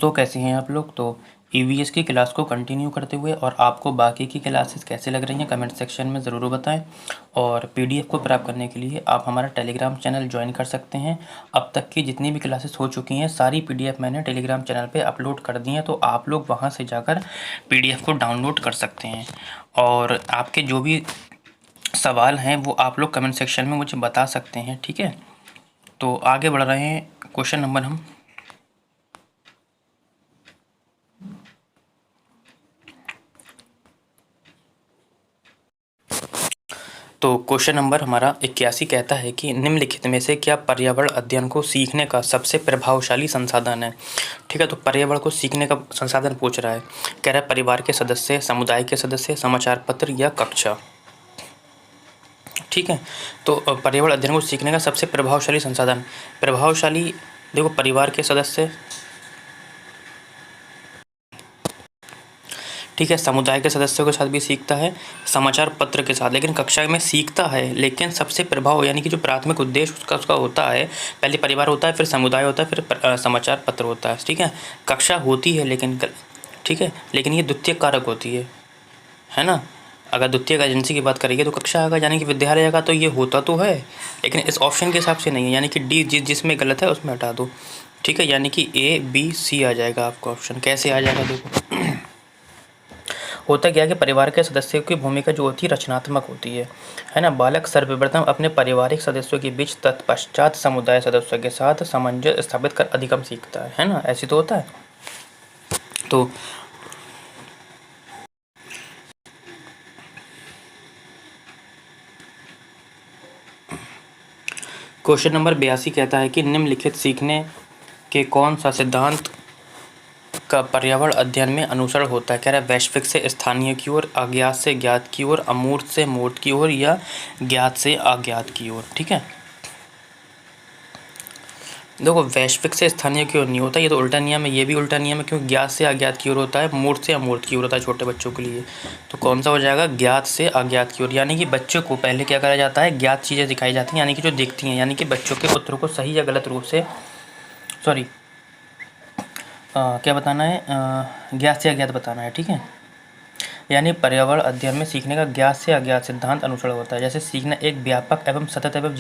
तो कैसे हैं आप लोग। तो ईवीएस की क्लास को कंटिन्यू करते हुए और आपको बाकी की क्लासेस कैसे लग रही हैं कमेंट सेक्शन में ज़रूर बताएं। और पीडीएफ को प्राप्त करने के लिए आप हमारा टेलीग्राम चैनल ज्वाइन कर सकते हैं। अब तक की जितनी भी क्लासेस हो चुकी हैं सारी पीडीएफ मैंने टेलीग्राम चैनल पे अपलोड कर दी हैं, तो आप लोग वहाँ से जाकर पीडीएफ को डाउनलोड कर सकते हैं। और आपके जो भी सवाल हैं वो आप लोग कमेंट सेक्शन में मुझे बता सकते हैं, ठीक है। तो आगे बढ़ रहे हैं क्वेश्चन नंबर हम। तो क्वेश्चन नंबर हमारा 81 कहता है कि निम्नलिखित में से क्या पर्यावरण अध्ययन को सीखने का सबसे प्रभावशाली संसाधन है। ठीक है, तो पर्यावरण को सीखने का संसाधन पूछ रहा है। कह रहा है परिवार के सदस्य, समुदाय के सदस्य, समाचार पत्र या कक्षा। ठीक है, तो पर्यावरण अध्ययन को सीखने का सबसे प्रभावशाली संसाधन, प्रभावशाली देखो परिवार के सदस्य, ठीक है, समुदाय के सदस्यों के साथ भी सीखता है, समाचार पत्र के साथ, लेकिन कक्षा में सीखता है लेकिन सबसे प्रभाव यानी कि जो प्राथमिक उद्देश्य उसका होता है, पहले परिवार होता है, फिर समुदाय होता है, फिर समाचार पत्र होता है। ठीक है, कक्षा होती है लेकिन ठीक है, लेकिन ये द्वितीय कारक होती है ना। अगर द्वितीय एजेंसी की बात करेंगे तो कक्षा आएगा यानी कि विद्यालय आएगा, तो ये होता तो है लेकिन इस ऑप्शन के हिसाब से नहीं है, यानी कि डी जिसमें गलत है उसमें हटा दो। ठीक है, यानी कि ए बी सी आ जाएगा आपका ऑप्शन। कैसे आ जाएगा देखो, होता क्या है कि परिवार के सदस्यों की भूमिका जो होती है रचनात्मक होती है ना। बालक सर्वप्रथम अपने पारिवारिक सदस्यों के बीच, तत्पश्चात समुदाय सदस्यों के साथ सामंजस्य स्थापित कर अधिगम सीखता है ना। ऐसे तो होता है। तो क्वेश्चन नंबर 82 कहता है कि निम्नलिखित सीखने के कौन सा सिद्धांत का पर्यावरण अध्ययन में अनुसरण होता है। कह रहा है वैश्विक से स्थानीय की ओर, अज्ञात से ज्ञात की ओर, अमूर्त से मूर्त की ओर या ज्ञात से अज्ञात की ओर। ठीक है, देखो वैश्विक से स्थानीय की ओर नहीं होता, ये तो उल्टा नियम है, ये भी उल्टा नियम है क्योंकि ज्ञात से अज्ञात की ओर होता है, मूर्त से अमूर्त की ओर होता है छोटे बच्चों के लिए। तो कौन सा हो जाएगा, ज्ञात से अज्ञात की ओर। यानी कि बच्चों को पहले क्या करा जाता है, ज्ञात चीज़ें दिखाई जाती हैं यानी कि जो दिखती हैं, यानी कि बच्चों के उत्तरों को सही या गलत रूप से, सॉरी क्या बताना है, ज्ञात से अज्ञात बताना है। ठीक है, यानी पर्यावरण अध्ययन में सीखने का ज्ञात से अज्ञात सिद्धांत अनुसरण होता है। जैसे सीखना एक व्यापक एवं सतत एवं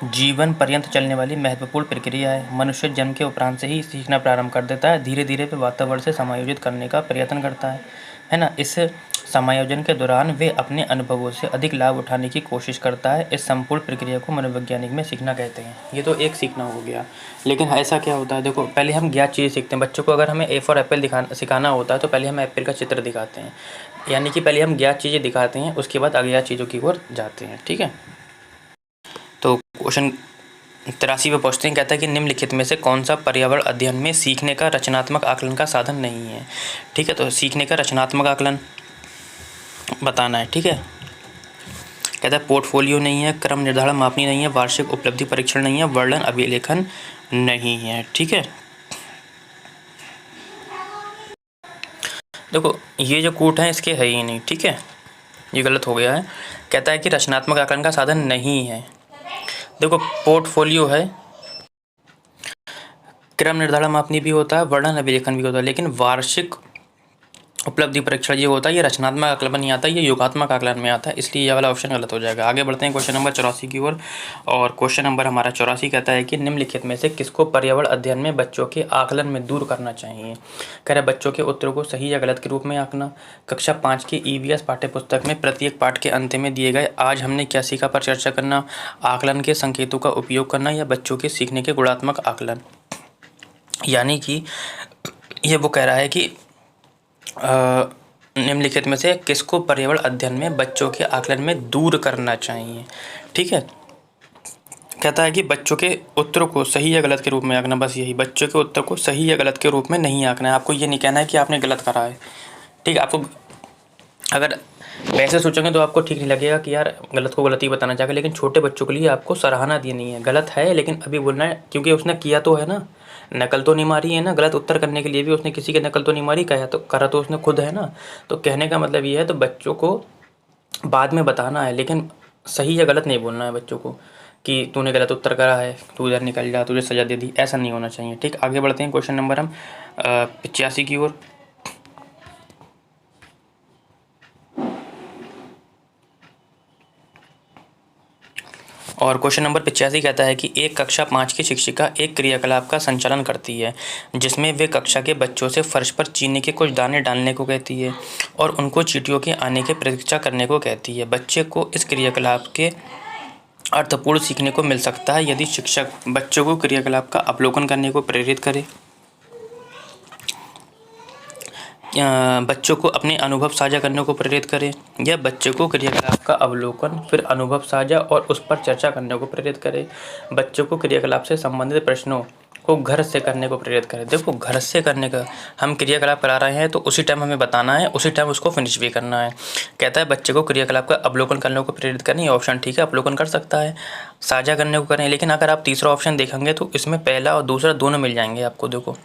जीवन पर्यंत चलने वाली महत्वपूर्ण प्रक्रिया है। मनुष्य जन्म के उपरांत से ही सीखना प्रारंभ कर देता है, धीरे धीरे वे वातावरण से समायोजित करने का प्रयत्न करता है ना। इस समायोजन के दौरान वे अपने अनुभवों से अधिक लाभ उठाने की कोशिश करता है। इस संपूर्ण प्रक्रिया को मनोवैज्ञानिक में सीखना कहते हैं। ये तो एक सीखना हो गया, लेकिन ऐसा क्या होता है, देखो पहले हम ज्ञात चीज़ें सीखते हैं। बच्चों को अगर हमें ए फॉर एप्पल सिखाना होता है तो पहले हम एप्पल का चित्र दिखाते हैं, यानी कि पहले हम ज्ञात चीज़ें दिखाते हैं, उसके बाद अज्ञात चीज़ों की ओर जाते हैं। ठीक है, तो क्वेश्चन 83 पे पहुँचते हैं। कहता है कि निम्नलिखित में से कौन सा पर्यावरण अध्ययन में सीखने का रचनात्मक आकलन का साधन नहीं है। ठीक है, तो सीखने का रचनात्मक आकलन बताना है। ठीक है, कहता है पोर्टफोलियो नहीं है, क्रम निर्धारण मापनी नहीं है, वार्षिक उपलब्धि परीक्षण नहीं है, वर्णन अभिलेखन नहीं है। ठीक है, देखो ये जो कूट है इसके है ही नहीं। ठीक है, ये गलत हो गया है। कहता है कि रचनात्मक आकलन का साधन नहीं है। देखो पोर्टफोलियो है, क्रम निर्धारण मापनी भी होता है, वर्णन अभिलेखन भी होता है, लेकिन वार्षिक उपलब्धि परीक्षण ये होता है, ये रचनात्मक आकलन में नहीं आता, ये योगात्मक आकलन में आता है, इसलिए ये वाला ऑप्शन गलत हो जाएगा। आगे बढ़ते हैं क्वेश्चन नंबर 84 की ओर। और क्वेश्चन नंबर हमारा 84 कहता है कि निम्नलिखित में से किसको पर्यावरण अध्ययन में बच्चों के आकलन में दूर करना चाहिए। कह रहे बच्चों के उत्तरों को सही या गलत के रूप में आंकना। कक्षा 5 की ईवीएस पाठ्यपुस्तक में प्रत्येक पाठ के अंत में दिए गए आज हमने क्या सीखा पर चर्चा करना, आकलन के संकेतों का उपयोग करना, या बच्चों के सीखने के गुणात्मक आकलन। यानी कि ये वो कह रहा है कि निम्नलिखित में से किसको पर्यावरण अध्ययन में बच्चों के आकलन में दूर करना चाहिए। ठीक है, कहता है कि बच्चों के उत्तरों को सही या गलत के रूप में आंकना, बस यही, बच्चों के उत्तर को सही या गलत के रूप में नहीं आंकना है। आपको ये नहीं कहना है कि आपने गलत करा है। ठीक है, आपको अगर वैसे सोचेंगे तो आपको ठीक नहीं लगेगा कि यार गलत को गलत ही बताना चाहेगा, लेकिन छोटे बच्चों के लिए आपको सराहना देनी है। गलत है लेकिन अभी बोलना है क्योंकि उसने किया तो है ना, नकल तो नहीं मारी है ना। गलत उत्तर करने के लिए भी उसने किसी की नकल तो नहीं मारी, करा तो उसने खुद है ना। तो कहने का मतलब ये है, तो बच्चों को बाद में बताना है लेकिन सही या गलत नहीं बोलना है बच्चों को कि तूने गलत उत्तर करा है, तू इधर निकल जा, तुझे सज़ा दे दी, ऐसा नहीं होना चाहिए। ठीक, आगे बढ़ते हैं क्वेश्चन नंबर हम 85 की ओर। और क्वेश्चन नंबर 85 कहता है कि एक कक्षा 5 की शिक्षिका एक क्रियाकलाप का संचालन करती है जिसमें वे कक्षा के बच्चों से फर्श पर चीनी के कुछ दाने डालने को कहती है और उनको चींटियों के आने की प्रतीक्षा करने को कहती है। बच्चे को इस क्रियाकलाप के अर्थपूर्ण सीखने को मिल सकता है यदि शिक्षक बच्चों को क्रियाकलाप का अवलोकन करने को प्रेरित करे, बच्चों को अपने अनुभव साझा करने को प्रेरित करें, या बच्चे को क्रियाकलाप का अवलोकन फिर अनुभव साझा और उस पर चर्चा करने को प्रेरित करें। बच्चों को क्रियाकलाप से संबंधित प्रश्नों को घर से करने को प्रेरित करें। देखो, घर से करने का, हम क्रियाकलाप करा रहे हैं तो उसी टाइम हमें बताना है, उसी टाइम उसको फिनिश भी करना है। कहता है बच्चे को क्रियाकलाप का अवलोकन करने को प्रेरित करें, ये ऑप्शन ठीक है, अवलोकन कर सकता है। साझा करने को करें, लेकिन अगर आप तीसरा ऑप्शन देखेंगे तो इसमें पहला और दूसरा दोनों मिल जाएंगे आपको। देखो,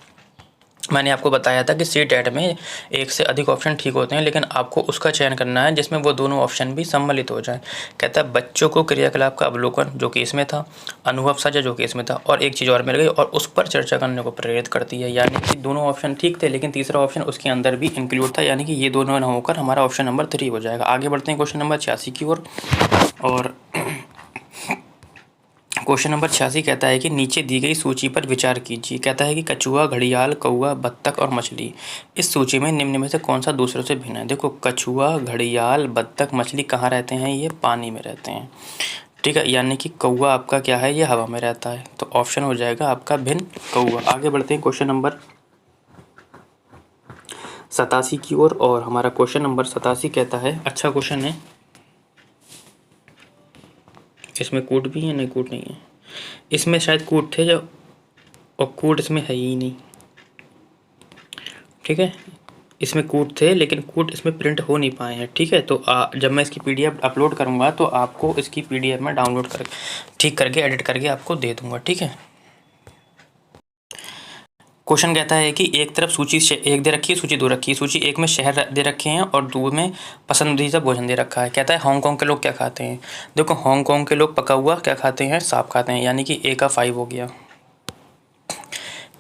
मैंने आपको बताया था कि सी-टेट में एक से अधिक ऑप्शन ठीक होते हैं, लेकिन आपको उसका चयन करना है जिसमें वो दोनों ऑप्शन भी सम्मिलित हो जाएं। कहता है बच्चों को क्रियाकलाप का अवलोकन, जो कि इसमें था, अनुभव साझा, जो कि इसमें था, और एक चीज़ और मिल गई, और उस पर चर्चा करने को प्रेरित करती है। यानी कि दोनों ऑप्शन ठीक थे, लेकिन तीसरा ऑप्शन उसके अंदर भी इंक्लूड था, यानी कि ये दोनों न होकर हमारा ऑप्शन नंबर 3 हो जाएगा। आगे बढ़ते हैं क्वेश्चन नंबर 86 की ओर। और क्वेश्चन नंबर 86 कहता है कि नीचे दी गई सूची पर विचार कीजिए। कहता है कि कछुआ, घड़ियाल, कौवा, बत्तख और मछली, इस सूची में निम्न में से कौन सा दूसरों से भिन्न है। देखो, कछुआ, घड़ियाल, बत्तख, मछली कहाँ रहते हैं, ये पानी में रहते हैं, ठीक है। यानी कि कौवा आपका क्या है, ये हवा में रहता है, तो ऑप्शन हो जाएगा आपका भिन्न कौवा। आगे बढ़ते हैं क्वेश्चन नंबर 87 की ओर। और हमारा क्वेश्चन नंबर 87 कहता है, अच्छा क्वेश्चन है, इसमें कूट भी है, नहीं कूट नहीं है, इसमें शायद कूट थे जो, और कूट इसमें है ही नहीं, ठीक है। इसमें कूट थे लेकिन कूट इसमें प्रिंट हो नहीं पाए हैं, ठीक है। तो जब मैं इसकी पीडीएफ अपलोड करूँगा तो आपको इसकी पीडीएफ में डाउनलोड कर ठीक करके एडिट करके आपको दे दूँगा, ठीक है। क्वेश्चन कहता है कि एक तरफ सूची एक दे रखी है, सूची 2 रखी है। सूची 1 में शहर दे रखे हैं और 2 में पसंदीदा भोजन दे रखा है। कहता है हांगकांग के लोग क्या खाते हैं। देखो, हांगकांग के लोग पका हुआ क्या खाते हैं, सांप खाते हैं, यानी कि A का 5 हो गया।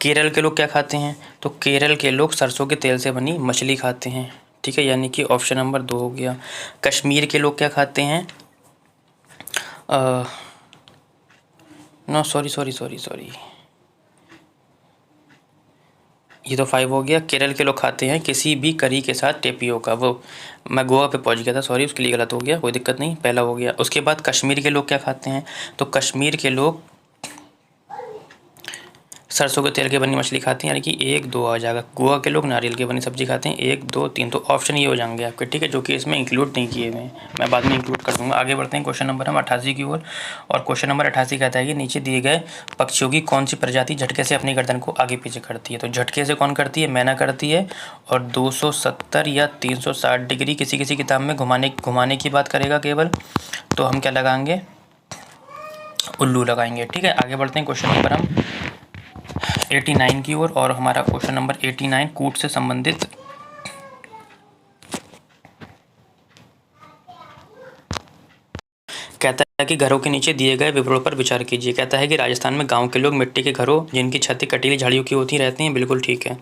केरल के लोग क्या खाते हैं, तो केरल के लोग सरसों के तेल से बनी मछली खाते हैं, ठीक है, यानी कि ऑप्शन नंबर 2 हो गया। कश्मीर के लोग क्या खाते हैं, नो सॉरी, ये तो 5 हो गया। केरल के लोग खाते हैं किसी भी करी के साथ टेपियोका, वो मैं गोवा पे पहुंच गया था, सॉरी, उसके लिए गलत हो गया, कोई दिक्कत नहीं, पहला हो गया। उसके बाद कश्मीर के लोग क्या खाते हैं, तो कश्मीर के लोग सरसों के तेल की बनी मछली खाते हैं, यानी कि 1 2 आ जाएगा। गोवा के लोग नारियल की बनी सब्जी खाते हैं, 1 2 3, तो ऑप्शन ये हो जाएंगे आपके, ठीक है, जो कि इसमें इंक्लूड नहीं किए हुए हैं, मैं बाद में इंक्लूड कर दूंगा। आगे बढ़ते हैं क्वेश्चन नंबर हम 88 की ओर। और क्वेश्चन नंबर 88 कहता है कि नीचे दिए गए पक्षियों की कौन सी प्रजाति झटके से अपनी गर्दन को आगे पीछे करती है। तो झटके से कौन करती है, मैना करती है, और 270 या 360 डिग्री किसी किसी किताब में घुमाने की बात करेगा केवल, तो हम क्या लगाएंगे, उल्लू लगाएंगे, ठीक है। आगे बढ़ते हैं क्वेश्चन नंबर हम 89 की ओर। और हमारा क्वेश्चन नंबर 89 कूट से संबंधित कहता है कि घरों के नीचे दिए गए विवरणों पर विचार कीजिए। कहता है कि राजस्थान में गांव के लोग मिट्टी के घरों जिनकी छतें कटीली झाड़ियों की होती रहती हैं, बिल्कुल ठीक है।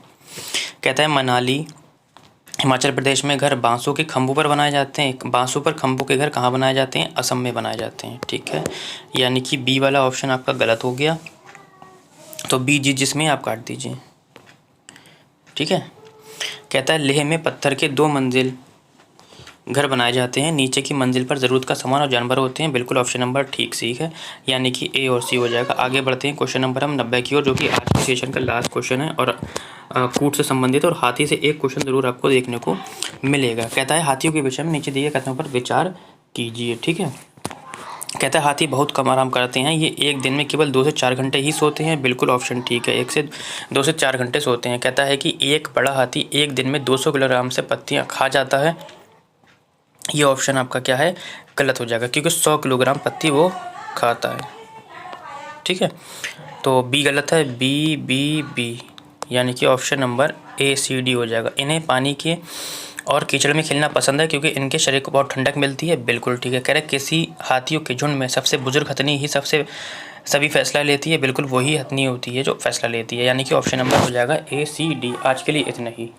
कहता है मनाली, हिमाचल प्रदेश में घर बांसों के खंभों पर बनाए जाते हैं। बांसों पर खंभों के घर कहाँ बनाए जाते हैं, असम में बनाए जाते हैं, ठीक है, यानी कि बी वाला ऑप्शन आपका गलत हो गया, तो बी जिसमें आप काट दीजिए, ठीक है। कहता है लेह में पत्थर के 2 मंजिल घर बनाए जाते हैं, नीचे की मंजिल पर ज़रूरत का सामान और जानवर होते हैं, बिल्कुल ऑप्शन नंबर ठीक सी है, यानी कि ए और सी हो जाएगा। आगे बढ़ते हैं क्वेश्चन नंबर हम 90 की ओर, जो कि आज के सेशन का लास्ट क्वेश्चन है और कूट से संबंधित, और हाथी से एक क्वेश्चन ज़रूर आपको देखने को मिलेगा। कहता है हाथियों के विषय में नीचे दिए कथनों पर विचार कीजिए, ठीक है। कहता है हाथी बहुत कम आराम करते हैं, ये एक दिन में केवल 2 से 4 घंटे ही सोते हैं, बिल्कुल ऑप्शन ठीक है, 2 से 4 घंटे सोते हैं। कहता है कि एक बड़ा हाथी एक दिन में 200 किलोग्राम से पत्तियां खा जाता है, ये ऑप्शन आपका क्या है, गलत हो जाएगा, क्योंकि 100 किलोग्राम पत्ती वो खाता है, ठीक है। तो बी गलत है, बी, यानी कि option number A C D हो जाएगा। इन्हें पानी के और कीचड़ में खेलना पसंद है क्योंकि इनके शरीर को बहुत ठंडक मिलती है, बिल्कुल ठीक है। कह रहे किसी हाथियों के झुंड में सबसे बुजुर्ग हथनी ही सबसे सभी फैसला लेती है, बिल्कुल वही हथनी होती है जो फैसला लेती है, यानी कि ऑप्शन नंबर हो जाएगा A, C, D। आज के लिए इतना ही।